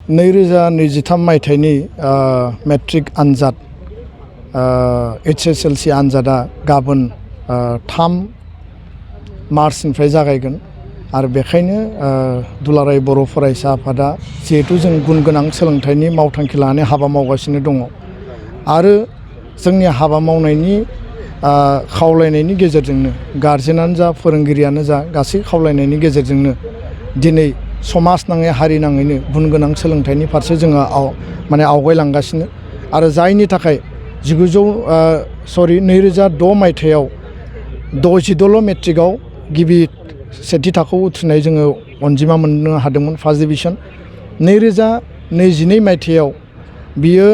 2023 मायथाइनि मेट्रिक आनजाद HSLC आनजादा गाबोन 3 मार्चनिफ्राय जागायगोन आरो बेखायनो दुलाराय बर' फरायसा आफादा जिहेतु जों गुन गोनां सोलोंथाइनि मावथांखि लानानै हाबा मावगासिनो दङ आरो जोंनि हाबा मावनायनि खावलायनायनि गेजेरजोंनो गार्जेनानो जा फोरोंगिरियानो जा गासै खावलायनायनि गेजेरजोंनो दिनै समाज नाङै हारि नाङैनो गुन गोनां सोलोंथाइनि फारसे जोङो आवगायलांगासिनो आरो जायनि थाखाय 2006 मायथाइयाव 62 मेट्रिकआव गिबि सेथि थाखोआव उथ्रिनाय जोङो अनजिमा मोननो हादोंमोन फार्स्ट डिभिजन 2022 मायथाइयाव बियो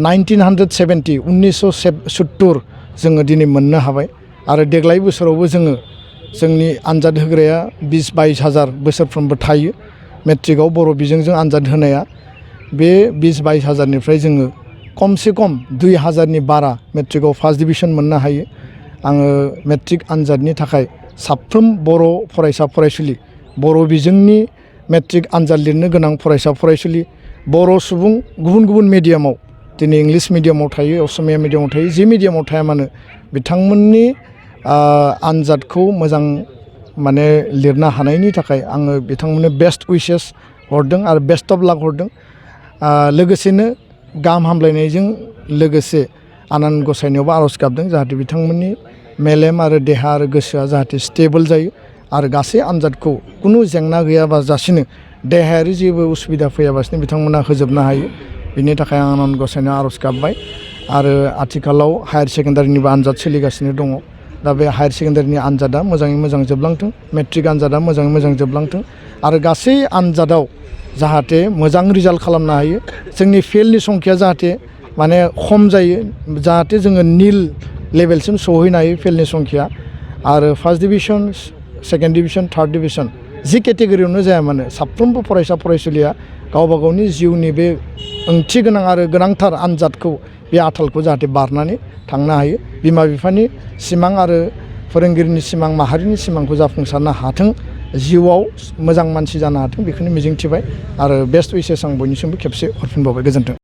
1970 जोङो दिनै मोननो हाबाय आरो देग्लाय बोसोरावबो जोंनि आनजाद होग्राया 20-22 हाजार बोसोरफ्रोमबो थायो मेट्रिकआव बर' बिजोंजों आनजाद होनाया बे 20-22 हाजारनिफ्राय जोङो खमसे खम 2 हाजारनि बारा मेट्रिकआव फार्स्ट डिभिजन मोननो हायो। आङो मेट्रिक आनजादनि थाखाय साफ्रोम बर' फरायसा फरायसुलि बर' बिजोंनि मेट्रिक आनजाद लिरनो गोनां फरायसा फरायसुलि बर' सुबुं गुबुन मिडियामाव दिनै इंलिश मिडियामाव थायो असमिया मिडियामाव थायो जे मिडियामाव थाया मानो बिथांमोननि आनजादखौ मोजां लिरनो हानायनि थाखाय आङो बिथांमोननो बेस्ट उइसेस हरदों आरो बेस्ट अफ लाक हरदों। लोगोसेनो गाहाम हामलायनायजों लोगोसे आनान गसायनायावबो आर'ज गाबदों जाहाथे बिथांमोननि मेलेम आरो देहा आरो गोसोआ जाहाथे स्टेबल जायो आरो गासै आनजादखौ खुनु जेंना गैयाबाजासिनो देहायारि जेबो उसुबिदा फैयाबासिनो बिथांमोना होजोबनो हायो बिनि थाखाय आं आनान गसायनायाव आर'ज गाबबाय आरो आथिखालाव हायार सेकेन्डारिनिबो आनजाद सोलिगासिनो दङ। दा बे हायार सेकेन्डारिनि आनजादा मोजाङै मोजां जोबलांथों मेट्रिक आनजादा मोजाङै मोजां जोबलांथों आरो गासै आनजादाव जाहाथे मोजां रिजाल्ट खालामनो हायो जोंनि फेलनि संख्या जाहाथे खम जायो जाहाथे जोङो निल लेभेलसिम सहैनो हायो फेलनि संख्या आरो first division second division third division जि केटेगरियावनो जाया मानो साफ्रोमबो फरायसा फरायसुलिया गावबा गावनि जिउनि बे ओंथि गोनां आरो गोनांथार आनजादखौ बे आथालखौ जाहाथे बारनानै थांनो हायो बिमा बिफानि सिमां आरो फोरोंगिरिनि सिमां माहारिनि सिमांखौ जाफुंसारनो हाथों जिउआव मोजां मानसि जानो हाथों बेखौनो मिजिंथिबाय आरो बेस्ट उइसेस आं बयनिसिमबो खेबसे हरफिनबावबाय। गोजोन्थों।